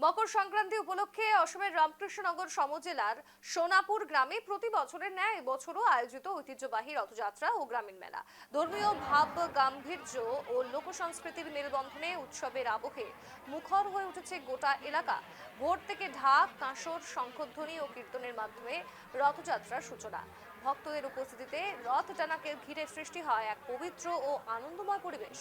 মকর সংক্রান্তি উপলক্ষে অসমের রামকৃষ্ণনগর সমজেলার সোনাপুর গ্রামে প্রতি বছরের ন্যায় এবছরও আয়োজিত ঐতিহ্যবাহী রথযাত্রা ও গ্রামীণ মেলা। ধর্মীয় ভাব গাম্ভীর্য ও লোক সংস্কৃতির মেলবন্ধনে উৎসবের আবহে মুখর হয়ে উঠেছে গোটা এলাকা। ভোর থেকে ঢাক, কাঁসর, শঙ্খধ্বনি ও কীর্তনের মাধ্যমে রথযাত্রার সূচনা। ভক্তদের উপস্থিতিতে রথ টানাকে ঘিরে সৃষ্টি হয় এক পবিত্র ও আনন্দময় পরিবেশ।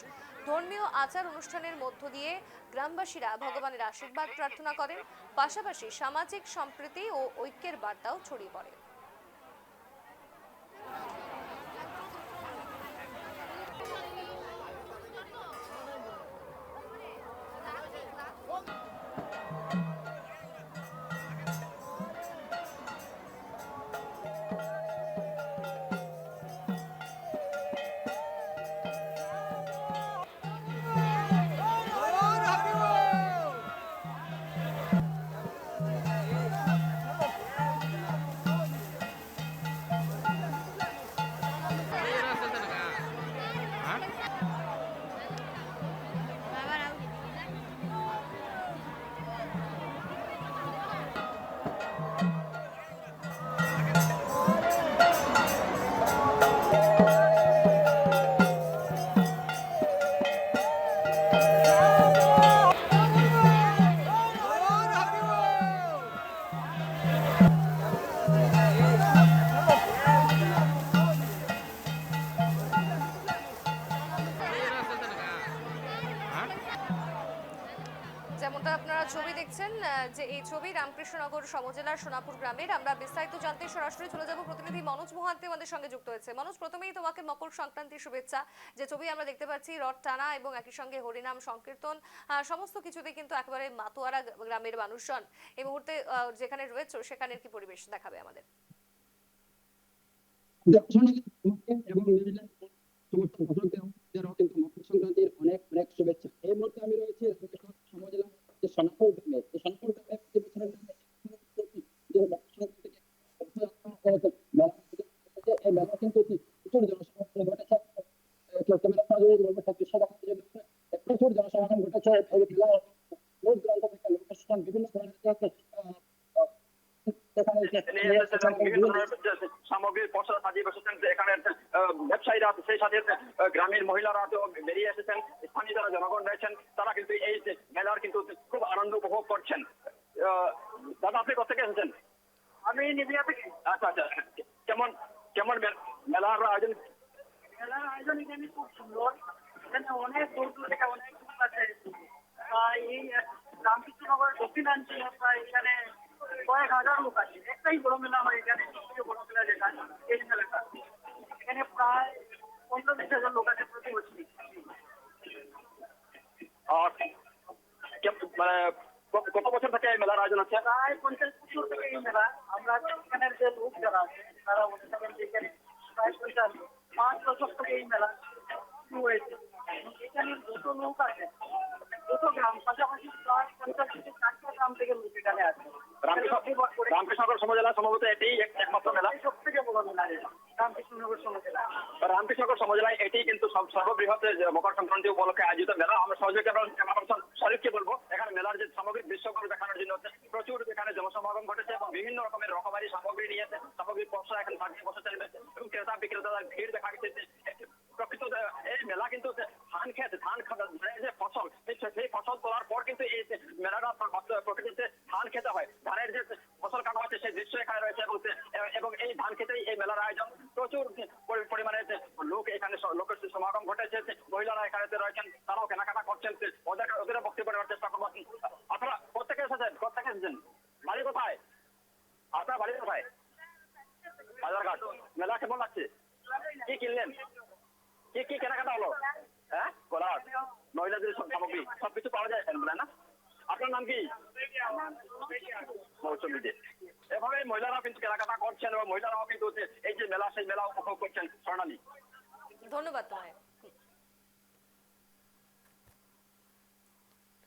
ধর্মীয় আচার অনুষ্ঠানের মধ্য দিয়ে গ্রামবাসীরা ভগবানের আশীর্বাদ প্রার্থনা করেন, পাশাপাশি সামাজিক সম্প্রীতি ও ঐক্যের বার্তাও ছড়িয়ে পড়ে। যেমনটা আপনারা ছবি দেখছেন, যে এই ছবি রামকৃষ্ণনগর সমজেলার সোনাপুর গ্রামের। আমরা বিস্তারিত জানতে সরাসরি চলে যাব, প্রতিনিধি মনোজ মোহান্তি আমাদের সঙ্গে যুক্ত হয়েছে। মনোজ, প্রথমেই তোমাকে মকর সংক্রান্তির শুভেচ্ছা। যে ছবি আমরা দেখতে পাচ্ছি, রথ টানা এবং একই সঙ্গে হরিনাম সংকীর্তন, সমস্ত কিছুতে কিন্তু একেবারে মাতোয়ারা গ্রামের মানুষজন এই মুহূর্তে যেখানে রয়েছে সেখানের কি পরিবেশ দেখাবে আমাদের? এবং সমস্ত ভক্তদেরও কিন্তু মকর সংক্রান্তির অনেক অনেক শুভেচ্ছা। এই মুহূর্তে আমি রয়েছি সমজেলা যে সোনাপুর গ্রামে। এই সোনাপুর গ্রামে প্রতি বছরের যে মকর সংক্রান্তিকে মেলা হচ্ছে, এই মেলা কিন্তু প্রচুর জনসমাগম ঘটেছে। ক্যামেরা সহযোগী বলবো দৃশ্য দেখানোর জন্য প্রচুর জনসমাগম ঘটেছে। এই মেলা দূর দূরান্ত থেকে লোক এসেছেন, বিভিন্ন সামগ্রীর পসরা সাজিয়ে বসেছেন। এখানে ব্যবসায়ীরা সেই সাথে গ্রামের মহিলারা তো বেরিয়ে এসেছেন। স্থানীয় যারা জনগণ রয়েছেন তারা কিন্তু এই মেলার কিন্তু খুব আনন্দ উপভোগ করছেন। দাদা, আপনি কোথা থেকে এসেছেন? আমি নিবিয়া থেকে। আচ্ছা আচ্ছা, কেমন কেমন মেলার আয়োজন? মেলার আয়োজন এখানে খুব সুন্দর। এখানে অনেক দূর দূর থেকে অনেক লোক আছে। এই রামকৃষ্ণনগরের দক্ষিণাঞ্চলে প্রায় এখানে কয়েক হাজার লোক আছে। একটাই বড় মেলা হয় এখানে, সবথেকে বড় মেলা যেটা এই মেলাটা। এখানে প্রায় 15-20 হাজার লোক আছে প্রতি বছর। মানে কত বছর থেকে এই মেলার আয়োজন আছে? প্রায় 50 বছর থেকে এই মেলা। আমরা এখানের যে লোক যারা আছে তারা বলে থাকেন যে এখানে প্রায় 5 বছর থেকে এই মেলা শুরু হয়েছে। এখানে যত লোক আছে, যত গ্রাম, পাশাপাশি প্রায় 50 থেকে 60টা গ্রাম থেকে লোক এখানে আছে। রামকৃষ্ণনগর সমজেলা সম্ভবত এটি একমাত্র মেলা, সব থেকে বড় মেলা রামকৃষ্ণনগর সমজেলা। রামকৃষ্ণনগর সমজেলায় এটি কিন্তু সর্ববৃহৎ মকর সংক্রান্তি উপলক্ষে আয়োজিত মেলা। আমরা সহযোগী শরীফকে বলবো, এখানে মেলার যে সামগ্রিক দৃশ্যগুলো দেখানোর জন্য প্রচুর এখানে জনসমাগম ঘটেছে এবং বিভিন্ন রকমের রকমারি সামগ্রী নিয়েছে, সামগ্রিক পয়সা এখানে সাজিয়ে বসেছেন এবং ক্রেতা বিক্রেতাদের ভিড় দেখা গেছে। প্রকৃত এই মেলা কিন্তু ধান যে ফসল, সেই ফসল তোলার পর কিন্তু এই মেলাটা প্রকৃতিতে ধান খেতে হয়। ধানের যে ফসল কাটা হচ্ছে সেই দৃশ্য এখানে রয়েছে এবং এই ধান খেতেই এই মেলার আয়োজন। প্রচুর পরিমাণে লোক এখানে লোকের সমাগম ঘটেছে। মহিলারা এখানে রয়েছেন, তারাও কেনাকাটা করছেন। ওদের বক্তব্য নেওয়ার চেষ্টা করবো। আপনারা কোথেকে এসেছেন? বাড়ি কোথায়? আপনার বাড়ি কোথায়? বাজারঘাট। মেলা কেমন লাগছে? কি কিনলেন? কি কেনাকাটা হলো? হ্যাঁ, কোলার, মহিলাদের সব সামগ্রী সবকিছু পাওয়া যায় এখানে, না? আপনার নাম কি? মৌসুমী। এভাবে মহিলারাও কিন্তু কেনাকাটা করছেন এবং মহিলারাও কিন্তু এই যে মেলা, সেই মেলা উপভোগ করছেন। স্বর্ণালী, ধন্যবাদ তোমায়।